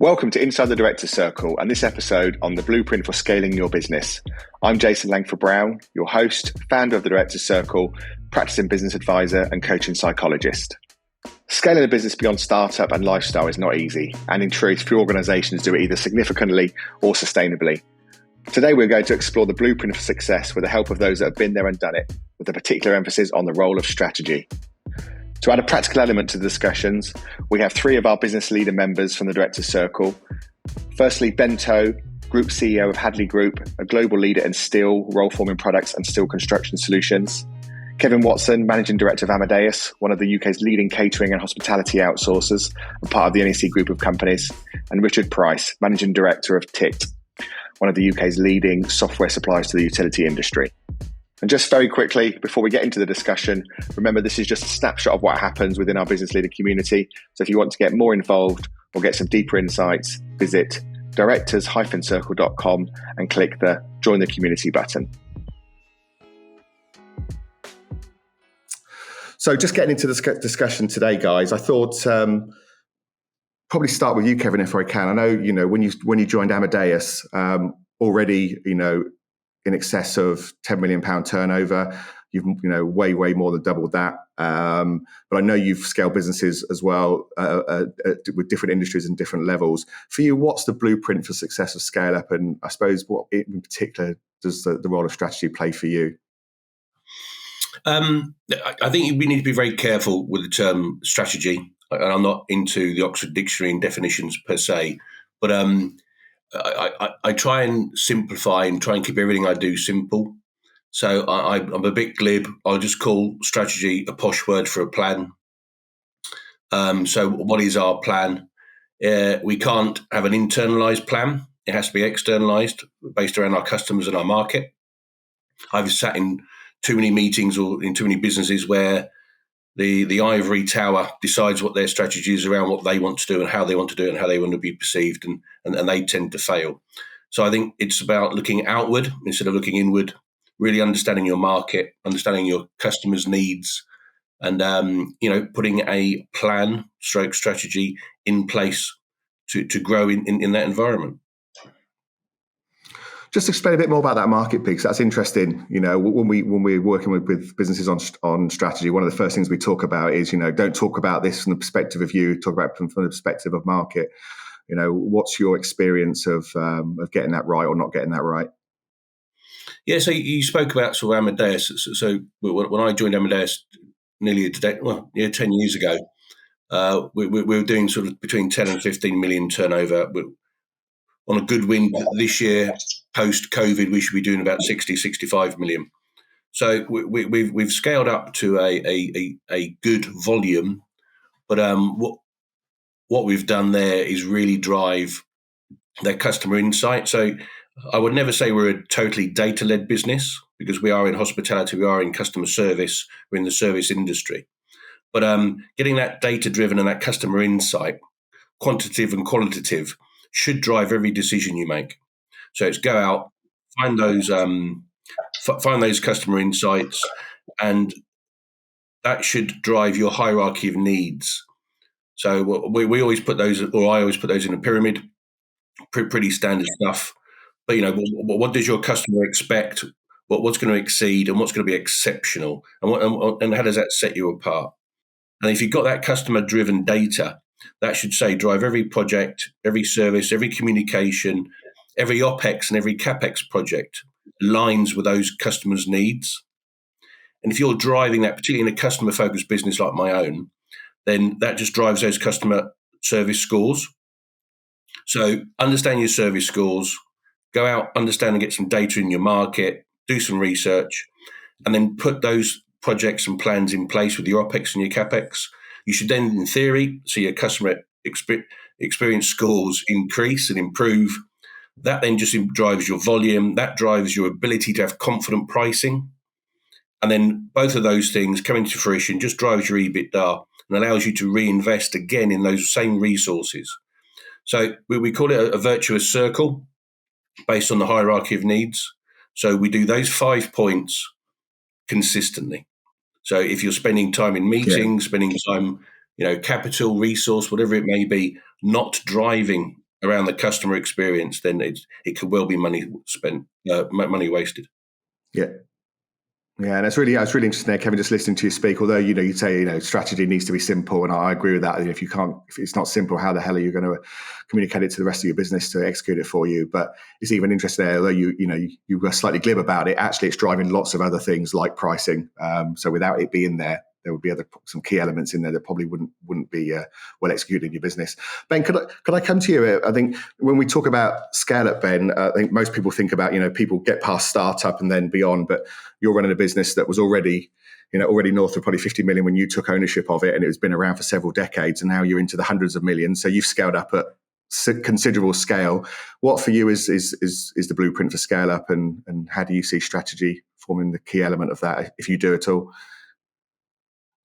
Welcome to Inside the Director's Circle and this episode on the blueprint for scaling your business. I'm Jason Langford-Brown, your host, founder of the Director's Circle, practicing business advisor and coaching psychologist. Scaling a business beyond startup and lifestyle is not easy, and in truth, few organizations do it either significantly or sustainably. Today, we're going to explore the blueprint for success with the help of those that have been there and done it, with a particular emphasis on the role of strategy. To add a practical element to the discussions, we have three of our business leader members from the Director's Circle. Firstly, Ben Towe, Group CEO of Hadley Group, a global leader in steel, roll-forming products and steel construction solutions. Kevin Watson, Managing Director of Amadeus, one of the UK's leading catering and hospitality outsourcers, and part of the NEC Group of companies. And Richard Price, Managing Director of TIT, one of the UK's leading software suppliers to the utility industry. And just very quickly, before we get into the discussion, remember this is just a snapshot of what happens within our business leader community. So if you want to get more involved or get some deeper insights, visit directors-circle.com and click the Join the Community button. So just getting into the discussion today, guys, I thought probably start with you, Kevin, if I can. I know, when you joined Amadeus, already, in excess of £10 million turnover. You've way more than doubled that. But I know you've scaled businesses as well with different industries and different levels. For you, what's the blueprint for success of scale up? And I suppose what in particular does the role of strategy play for you? I think we need to be very careful with the term strategy. And I'm not into the Oxford Dictionary and definitions per se, but I try and simplify and try and keep everything I do simple. So I'm a bit glib. I'll just call strategy a posh word for a plan. So what is our plan? We can't have an internalized plan. It has to be externalized, based around our customers and our market. I've sat in too many meetings or in too many businesses where the Ivory Tower decides what their strategy is around what they want to do and how they want to do it and how they want to be perceived, and they tend to fail. So I think it's about looking outward instead of looking inward, really understanding your market, understanding your customers' needs, and putting a plan stroke strategy in place to grow in that environment. Just explain a bit more about that market piece. That's interesting. When we're working with businesses on strategy, one of the first things we talk about is, don't talk about this from the perspective of you, talk about it from the perspective of market. What's your experience of getting that right or not getting that right? Yeah, so you spoke about sort of Amadeus. So when I joined Amadeus nearly 10 years ago, we were doing sort of between 10 and 15 million turnover. On a good win this year, post-COVID, we should be doing about 60, 65 million. So we've scaled up to a good volume, but what we've done there is really drive their customer insight. So I would never say we're a totally data-led business because we are in hospitality, we are in customer service, we're in the service industry. But getting that data-driven and that customer insight, quantitative and qualitative, should drive every decision you make. So it's go out, find those customer insights, and that should drive your hierarchy of needs. So we always put those, or I always put those in a pyramid, pretty standard stuff. But what does your customer expect? What's going to exceed, and what's going to be exceptional, and how does that set you apart? And if you've got that customer-driven data, that should drive every project, every service, every communication, every OPEX and every CAPEX project aligns with those customers' needs. And if you're driving that, particularly in a customer-focused business like my own, then that just drives those customer service scores. So understand your service scores, go out, understand and get some data in your market, do some research, and then put those projects and plans in place with your OPEX and your CAPEX. You should then, in theory, see your customer experience scores increase and improve. That then just drives your volume. That drives your ability to have confident pricing. And then both of those things coming to fruition just drives your EBITDA and allows you to reinvest again in those same resources. So we call it a virtuous circle based on the hierarchy of needs. So we do those 5 points consistently. So if you're spending time in meetings, spending time, capital, resource, whatever it may be, not driving around the customer experience, then it could well be money spent, money wasted. Yeah. Yeah, and it's really interesting there, Kevin, just listening to you speak. Although you say strategy needs to be simple, and I agree with that. If it's not simple, how the hell are you going to communicate it to the rest of your business to execute it for you? But it's even interesting there, although you were slightly glib about it. Actually, it's driving lots of other things like pricing. So without it being there would be some key elements in there that probably wouldn't be well executed in your business. Ben, could I come to you? I think when we talk about scale up, Ben, I think most people think about people get past startup and then beyond, but you're running a business that was already north of probably 50 million when you took ownership of it, and it's been around for several decades, and now you're into the hundreds of millions. So you've scaled up at considerable scale. What for you is the blueprint for scale up, and how do you see strategy forming the key element of that, if you do at all?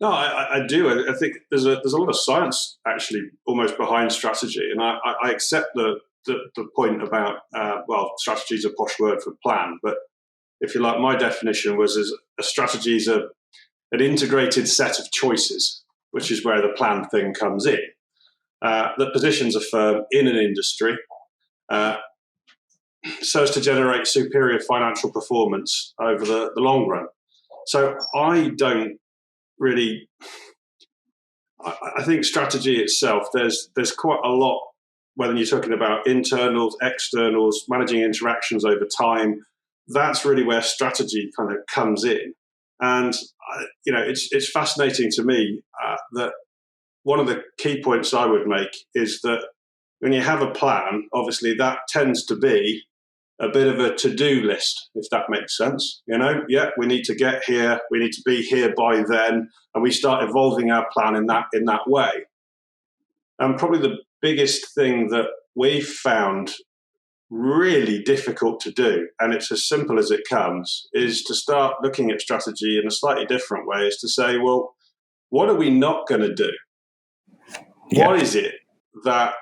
No, I do. I think there's a lot of science actually almost behind strategy, and I accept the point about strategy is a posh word for plan, but if you like, my definition was as a strategy is an integrated set of choices, which is where the plan thing comes in, that positions a firm in an industry so as to generate superior financial performance over the long run. So I think strategy itself, there's quite a lot, whether you're talking about internals, externals, managing interactions over time. That's really where strategy kind of comes in. And, it's fascinating to me that one of the key points I would make is that when you have a plan, obviously that tends to be a bit of a to-do list, if that makes sense. We need to get here, we need to be here by then, and we start evolving our plan in that way. And probably the biggest thing that we've found really difficult to do, and it's as simple as it comes, is to start looking at strategy in a slightly different way, is to say, well, what are we not going to do? Yeah. What is it that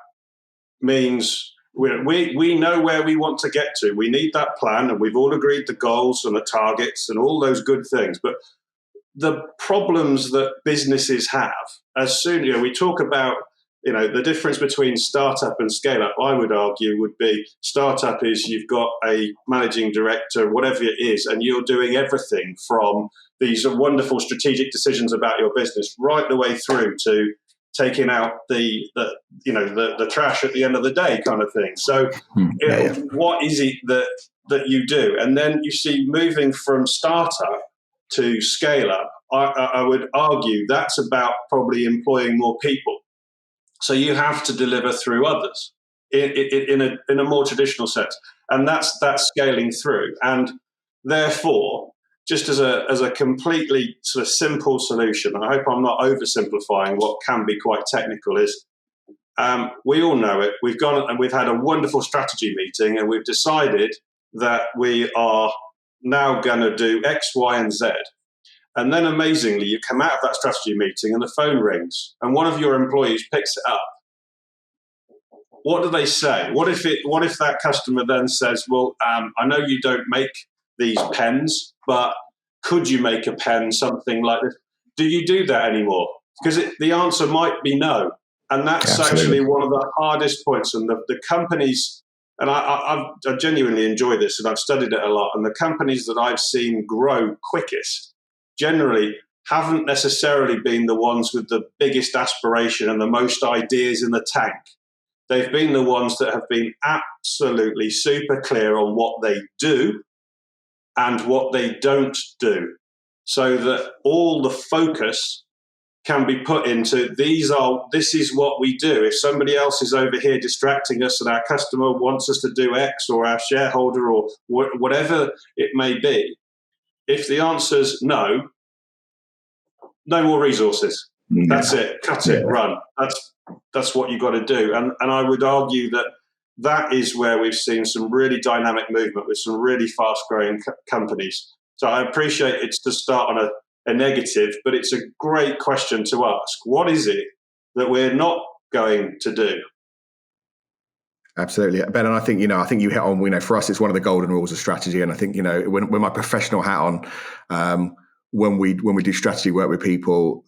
means we know where we want to get to? We need that plan, and we've all agreed the goals and the targets and all those good things. But the problems that businesses have, as soon we talk about the difference between startup and scale up, I would argue would be startup is you've got a managing director, whatever it is, and you're doing everything from these wonderful strategic decisions about your business right the way through to taking out the trash at the end of the day kind of thing. So what is it that you do? And then you see moving from startup to scale up, I would argue that's about probably employing more people. So you have to deliver through others in a more traditional sense, and that's scaling through. And therefore, just as a completely sort of simple solution, and I hope I'm not oversimplifying what can be quite technical, is we all know it. We've gone and we've had a wonderful strategy meeting, and we've decided that we are now going to do X, Y, and Z. And then amazingly, you come out of that strategy meeting and the phone rings and one of your employees picks it up. What do they say? What if that customer then says, well, I know you don't make these pens, but could you make a pen, something like this? Do you do that anymore? Because the answer might be no. And that's actually one of the hardest points. And the companies, and I genuinely enjoy this, and I've studied it a lot, and the companies that I've seen grow quickest generally haven't necessarily been the ones with the biggest aspiration and the most ideas in the tank. They've been the ones that have been absolutely super clear on what they do and what they don't do, so that all the focus can be put into this is what we do. If somebody else is over here distracting us and our customer wants us to do X, or our shareholder, or whatever it may be, if the answer's no more resources. That's it. Cut it. Run. That's what you've got to do. And I would argue that is where we've seen some really dynamic movement with some really fast-growing companies. So I appreciate it's to start on a negative, but it's a great question to ask. What is it that we're not going to do? Absolutely, Ben, and I think you hit on. For us, it's one of the golden rules of strategy. And I think when my professional hat on, when we do strategy work with people,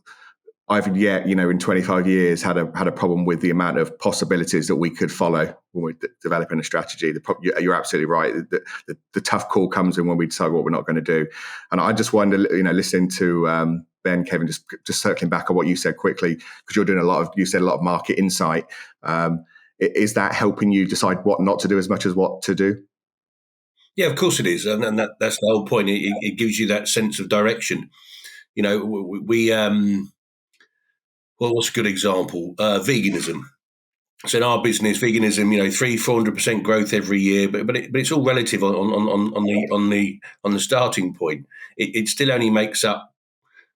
I've yet, in 25 years, had a problem with the amount of possibilities that we could follow when we're developing a strategy. You're absolutely right. The tough call comes in when we decide what we're not going to do. And I just wonder, listening to Ben, Kevin, just circling back on what you said quickly, because you're doing you said a lot of market insight. Is that helping you decide what not to do as much as what to do? Yeah, of course it is, and that's the whole point. It gives you that sense of direction. Well, what's a good example? Veganism. So in our business, veganism, 300-400% growth every year, but it's all relative on the starting point. It still only makes up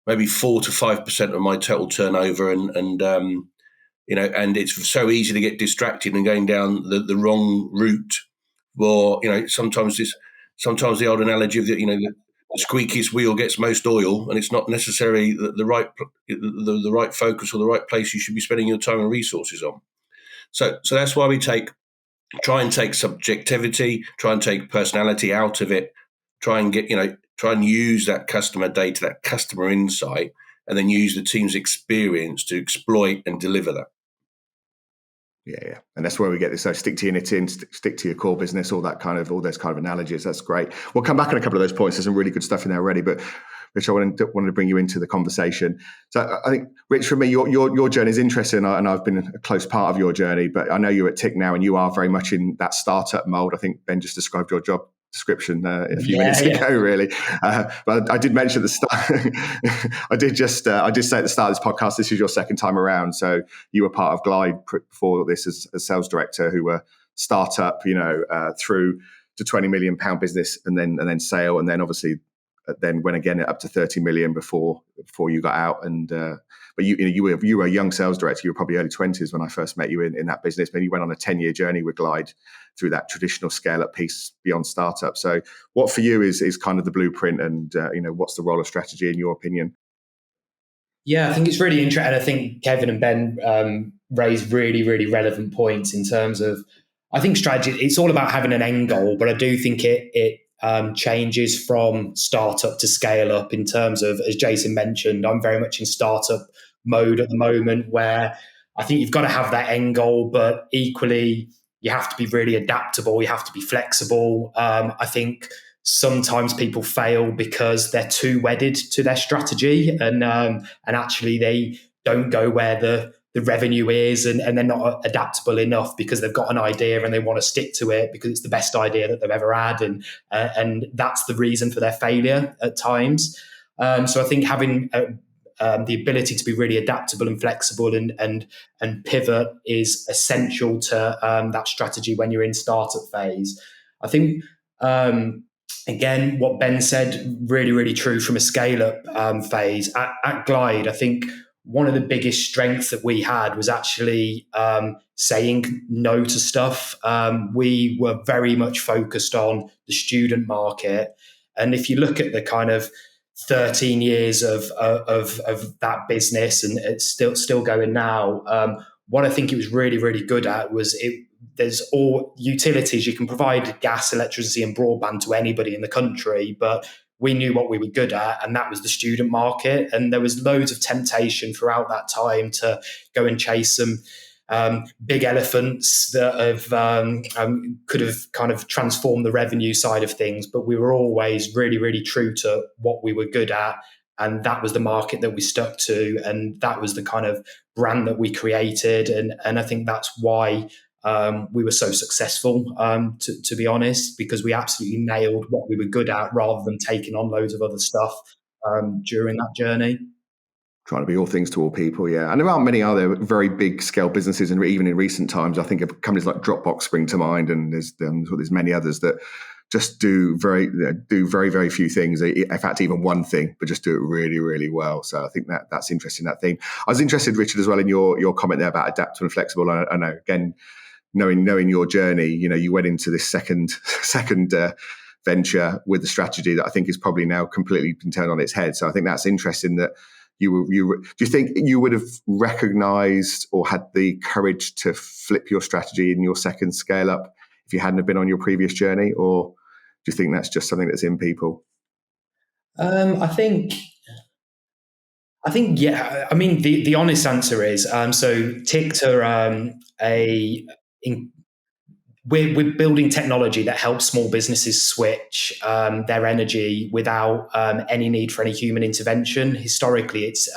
maybe 4 to 5% of my total turnover, and it's so easy to get distracted and going down the wrong route. Or sometimes the old analogy of the squeakiest wheel gets most oil, and it's not necessarily the right focus or the right place you should be spending your time and resources on. So that's why we try and take subjectivity, try and take personality out of it, try and use that customer data, that customer insight, and then use the team's experience to exploit and deliver that. Yeah, and that's where we get this. So stick to your knitting, stick to your core business, all those kind of analogies. That's great. We'll come back on a couple of those points. There's some really good stuff in there already, but Rich, I wanted to bring you into the conversation. So I think, Rich, for me, your journey is interesting, and I've been a close part of your journey. But I know you're at Tick now, and you are very much in that startup mold. I think Ben just described your job description a few minutes ago, really. But I did mention at the start. I did say at the start of this podcast, this is your second time around. So you were part of Glide before this as sales director, who were startup, through to £20 million business, and then sale, and then obviously then went again up to 30 million before you got out. And but you were a young sales director. You were probably early 20s when I first met you in that business. But you went on a 10-year journey with Glide through that traditional scale up piece beyond startup. So what for you is kind of the blueprint, and what's the role of strategy in your opinion? Yeah, I think it's really interesting. I think Kevin and Ben raised really, really relevant points in terms of, I think strategy, it's all about having an end goal, but I do think it changes from startup to scale up in terms of, as Jason mentioned, I'm very much in startup mode at the moment, where I think you've got to have that end goal, but equally you have to be really adaptable. You have to be flexible. I think sometimes people fail because they're too wedded to their strategy, and actually they don't go where the revenue is, and they're not adaptable enough because they've got an idea and they want to stick to it because it's the best idea that they've ever had, and that's the reason for their failure at times. So I think having the ability to be really adaptable and flexible and pivot is essential to that strategy when you're in startup phase. I think again, what Ben said, really, really true from a scale-up phase. At Glide, I think one of the biggest strengths that we had was actually saying no to stuff. We were very much focused on the student market. And if you look at the kind of 13 years of that business, and it's still going now, what I think it was really, really good at was there's all utilities. You can provide gas, electricity, and broadband to anybody in the country, but we knew what we were good at, and that was the student market. And there was loads of temptation throughout that time to go and chase some big elephants that could have kind of transformed the revenue side of things. But we were always really, really true to what we were good at. And that was the market that we stuck to. And that was the kind of brand that we created. And I think that's why we were so successful, to be honest, because we absolutely nailed what we were good at rather than taking on loads of other stuff during that journey. Trying to be all things to all people, yeah. And there aren't many other very big scale businesses, and even in recent times, I think of companies like Dropbox spring to mind, and there's many others that just do very, very few things. In fact, even one thing, but just do it really, really well. So I think that's interesting, that theme. I was interested, Richard, as well, in your comment there about adaptable and flexible. I know, again, knowing your journey, you went into this second venture with a strategy that I think is probably now completely been turned on its head. So I think that's interesting that do you think you would have recognized or had the courage to flip your strategy in your second scale up if you hadn't have been on your previous journey, or do you think that's just something that's in people? I think I think, yeah. I mean, the honest answer is so Ticked are we're building technology that helps small businesses switch their energy without any need for any human intervention. Historically, it's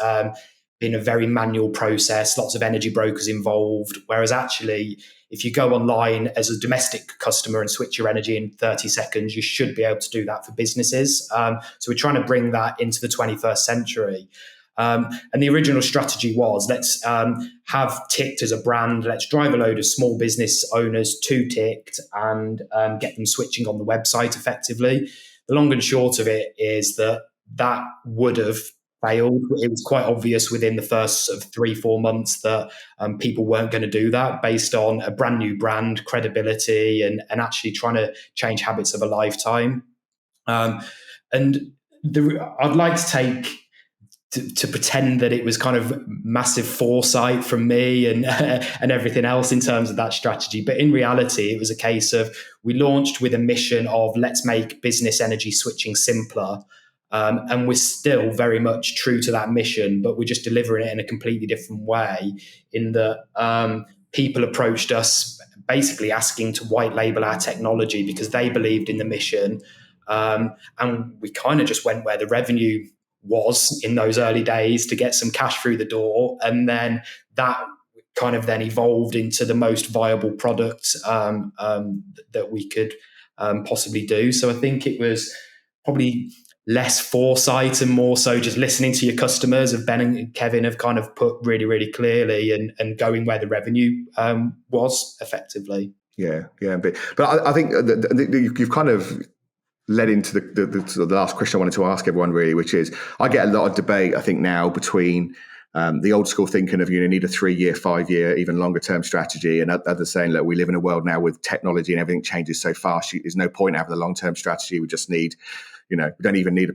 been a very manual process, lots of energy brokers involved, whereas actually, if you go online as a domestic customer and switch your energy in 30 seconds, you should be able to do that for businesses. So we're trying to bring that into the 21st century. And the original strategy was, let's have Ticked as a brand. Let's drive a load of small business owners to Ticked and get them switching on the website effectively. The long and short of it is that would have failed. It was quite obvious within the first sort of 3-4 months that people weren't going to do that based on a brand new brand, credibility, and actually trying to change habits of a lifetime. And I'd like to take to pretend that it was kind of massive foresight from me and and everything else in terms of that strategy. But in reality, it was a case of we launched with a mission of let's make business energy switching simpler. And we're still very much true to that mission, but we're just delivering it in a completely different way in that people approached us basically asking to white label our technology because they believed in the mission. And we kind of just went where the revenue was in those early days to get some cash through the door. And then that kind of then evolved into the most viable product that we could possibly do. So I think it was probably less foresight and more so just listening to your customers. Of Ben and Kevin have kind of put really, really clearly and going where the revenue was effectively. Yeah. But I think you've kind of led into the last question I wanted to ask everyone, really, which is I get a lot of debate, I think, now between the old school thinking of need a 3-year, 5-year, even longer term strategy, and others saying, look, we live in a world now with technology and everything changes so fast. There's no point having the long term strategy. We just need, we don't even need,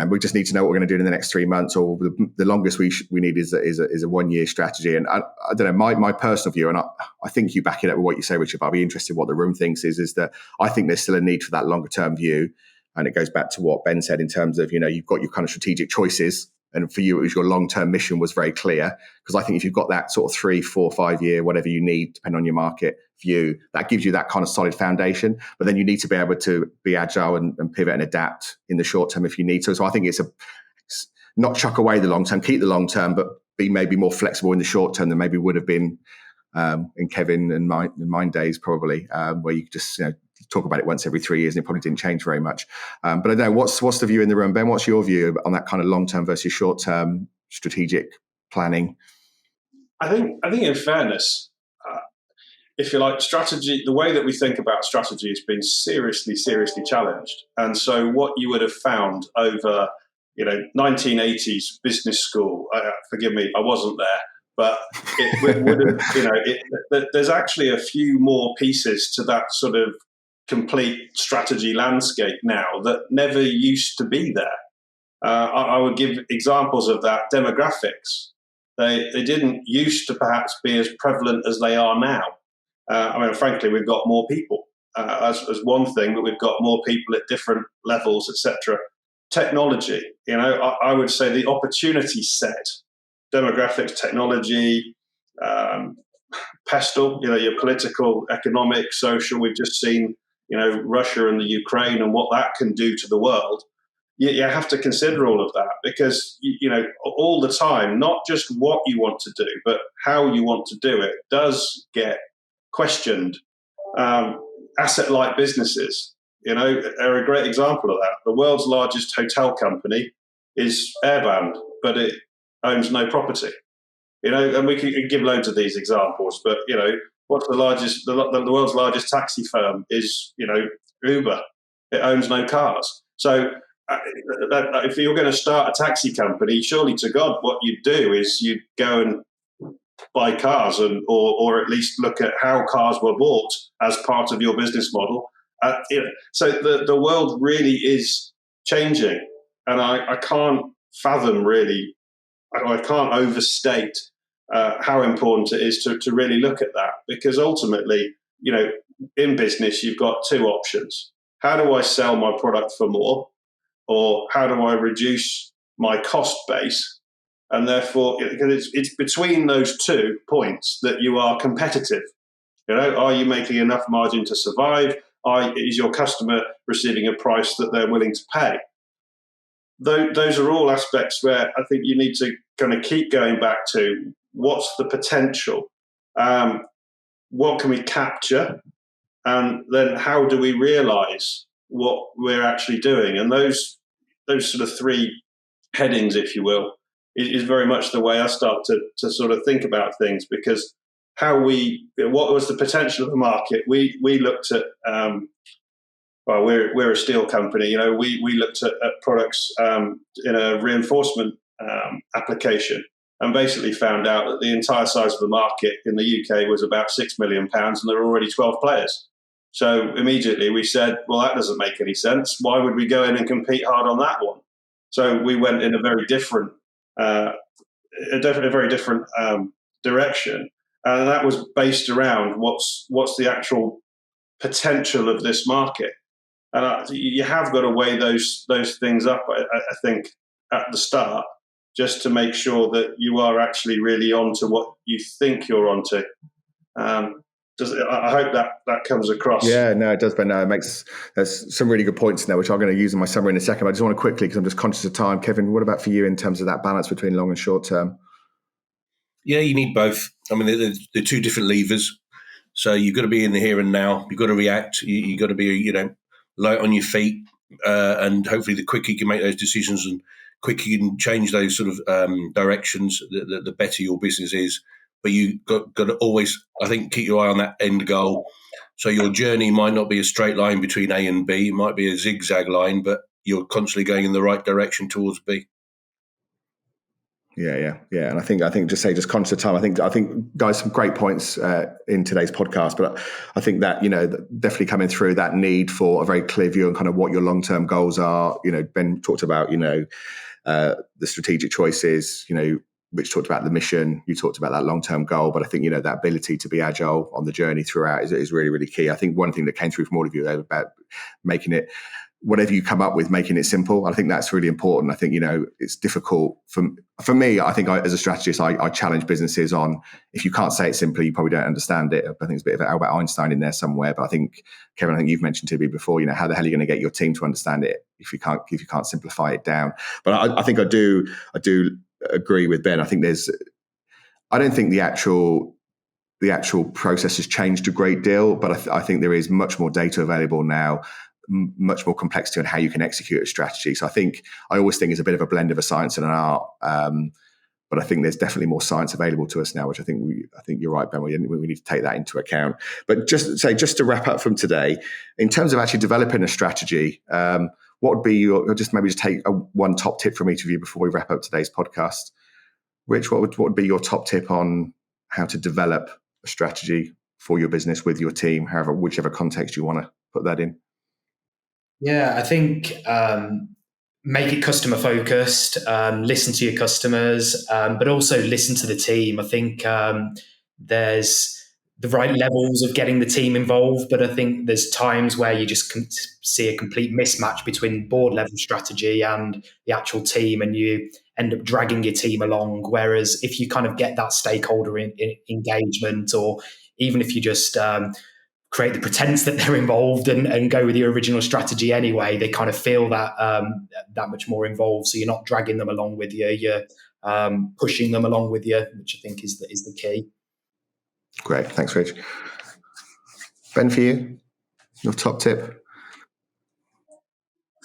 we just need to know what we're going to do in the next 3 months, or the longest we need is a 1-year strategy. And I don't know, my personal view, and I think you back it up with what you say, Richard, but I'll be interested in what the room thinks is that I think there's still a need for that longer term view. And it goes back to what Ben said in terms of, you've got your kind of strategic choices. And for you, it was your long-term mission was very clear. Because I think if you've got that sort of 3, 4, 5 year, whatever you need, depending on your market view, that gives you that kind of solid foundation. But then you need to be able to be agile and pivot and adapt in the short term if you need to. So I think it's not chuck away the long term, keep the long term, but be maybe more flexible in the short term than maybe would have been in Kevin and mine days, probably, where you could just talk about it once every 3 years and it probably didn't change very much. But I don't know, what's the view in the room? Ben, what's your view on that kind of long-term versus short-term strategic planning? I think in fairness, if you like, strategy, the way that we think about strategy has been seriously challenged. And so what you would have found over, 1980s business school, forgive me, I wasn't there, but it would have, there's actually a few more pieces to that sort of complete strategy landscape now that never used to be there. I would give examples of that. Demographics. They didn't used to perhaps be as prevalent as they are now. Frankly, we've got more people as one thing, but we've got more people at different levels, etc. Technology. I would say the opportunity set, demographics, technology, pestle, your political, economic, social. We've just seen, Russia and the Ukraine and what that can do to the world. You have to consider all of that because, all the time, not just what you want to do, but how you want to do it does get questioned. Asset-light businesses, are a great example of that. The world's largest hotel company is airbound, but it owns no property. And we can give loads of these examples, but, what's the world's largest taxi firm is, Uber. It owns no cars. So if you're going to start a taxi company, surely to God, what you'd do is you'd go and buy cars or at least look at how cars were bought as part of your business model. So the world really is changing. And I can't fathom really, I can't overstate how important it is to really look at that, because ultimately, in business, you've got two options. How do I sell my product for more? Or how do I reduce my cost base And therefore, because it's between those 2 points that you are competitive. Are you making enough margin to survive? Is your customer receiving a price that they're willing to pay? Those are all aspects where I think you need to kind of keep going back to what's the potential, what can we capture, and then how do we realise what we're actually doing? And those sort of 3 headings, if you will, is very much the way I start to sort of think about things, because what was the potential of the market? We looked at, well, we're a steel company, we looked at products in a reinforcement application, and basically found out that the entire size of the market in the UK was about £6 million, and there were already 12 players. So immediately we said, well, that doesn't make any sense. Why would we go in and compete hard on that one? So we went in a very different direction, and that was based around what's the actual potential of this market. And you have got to weigh those things up, I think, at the start, just to make sure that you are actually really onto what you think you're onto. I hope that comes across. Yeah, no, it does. But no, there's some really good points in there, which I'm going to use in my summary in a second. But I just want to quickly, because I'm just conscious of time. Kevin, what about for you in terms of that balance between long and short term? Yeah, you need both. I mean, they're 2 different levers. So you've got to be in the here and now. You've got to react. You've got to be, light on your feet. And hopefully the quicker you can make those decisions and quicker you can change those sort of directions, the better your business is. But you've got to always, I think, keep your eye on that end goal. So your journey might not be a straight line between A and B. It might be a zigzag line, but you're constantly going in the right direction towards B. Yeah. And I think just conscious of time. I think guys, some great points in today's podcast. But I think that definitely coming through that need for a very clear view on kind of what your long-term goals are. Ben talked about the strategic choices. Which talked about the mission. You talked about that long-term goal. But I think that ability to be agile on the journey throughout is really, really key. I think one thing that came through from all of you about making it, whatever you come up with, making it simple. I think that's really important. I think, it's difficult for me. I think as a strategist, I challenge businesses on, if you can't say it simply, you probably don't understand it. I think there's a bit of Albert Einstein in there somewhere. But I think, Kevin, you've mentioned to me before, how the hell are you going to get your team to understand it if you can't simplify it down? But I think I do agree with Ben. I don't think the actual process has changed a great deal, but I think there is much more data available now, much more complexity on how you can execute a strategy. So I always think it's a bit of a blend of a science and an art. But I think there's definitely more science available to us now, which I think you're right, Ben. We need to take that into account. But just to wrap up from today, in terms of actually developing a strategy, what would be just take one top tip from each of you before we wrap up today's podcast? Rich, what would be your top tip on how to develop a strategy for your business with your team, whichever context you want to put that in? Yeah, I think make it customer focused, listen to your customers, but also listen to the team. I think there's the right levels of getting the team involved, but I think there's times where you just can see a complete mismatch between board level strategy and the actual team, and you end up dragging your team along. Whereas if you kind of get that stakeholder engagement, or even if you just create the pretense that they're involved and go with your original strategy anyway, they kind of feel that that much more involved. So you're not dragging them along with you, you're pushing them along with you, which I think is the key. Great. Thanks, Rich. Ben, for you, your top tip?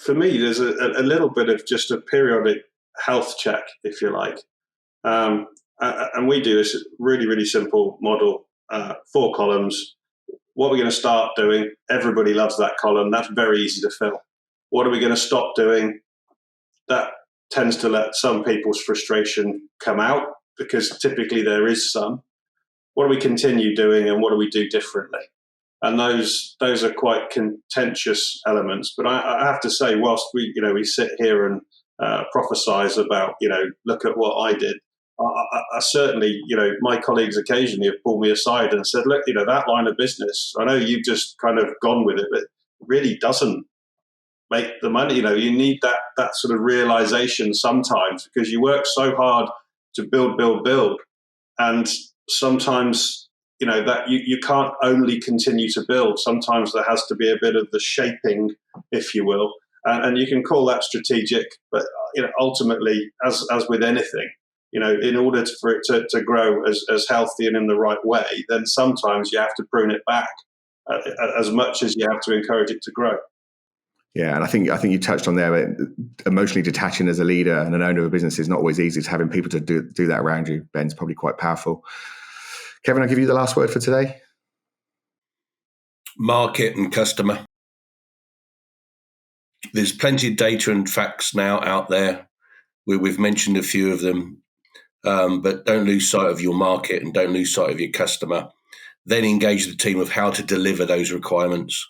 For me, there's a little bit of just a periodic health check, if you like. And we do this really, really simple model, 4 columns. What are we going to start doing? Everybody loves that column. That's very easy to fill. What are we going to stop doing? That tends to let some people's frustration come out, because typically there is some. What do we continue doing, and what do we do differently? And those are quite contentious elements. But I have to say, whilst we sit here and prophesize about, look at what I did, I certainly, my colleagues occasionally have pulled me aside and said, look, that line of business, I know you've just kind of gone with it, but it really doesn't make the money. You need that sort of realization sometimes, because you work so hard to build. And sometimes, that you can't only continue to build. Sometimes there has to be a bit of the shaping, if you will. And you can call that strategic, but ultimately, as with anything, in order for it to grow as healthy and in the right way, then sometimes you have to prune it back as much as you have to encourage it to grow. Yeah, and I think you touched on there, emotionally detaching as a leader and an owner of a business is not always easy. To having people to do that around you, Ben's probably quite powerful. Kevin, I'll give you the last word for today. Market and customer. There's plenty of data and facts now out there. We've mentioned a few of them, but don't lose sight of your market and don't lose sight of your customer. Then engage the team of how to deliver those requirements.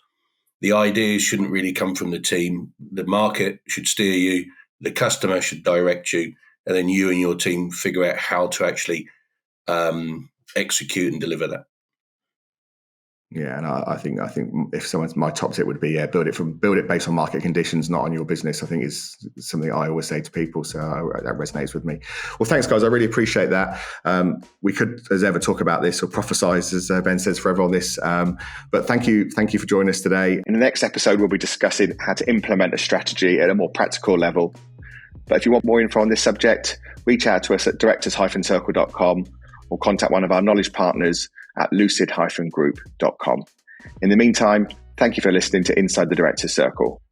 The ideas shouldn't really come from the team. The market should steer you. The customer should direct you. And then you and your team figure out how to actually execute and deliver that. Yeah, and I think if my top tip would be build it based on market conditions, not on your business. I think is something I always say to people, so that resonates with me. Well, thanks guys, I really appreciate that. We could as ever talk about this or prophesize, as Ben says, forever on this. But thank you for joining us today. In the next episode, we'll be discussing how to implement a strategy at a more practical level. But if you want more info on this subject, reach out to us at directors-circle.com or contact one of our knowledge partners at lucid-group.com. In the meantime, thank you for listening to Inside the Directors Circle.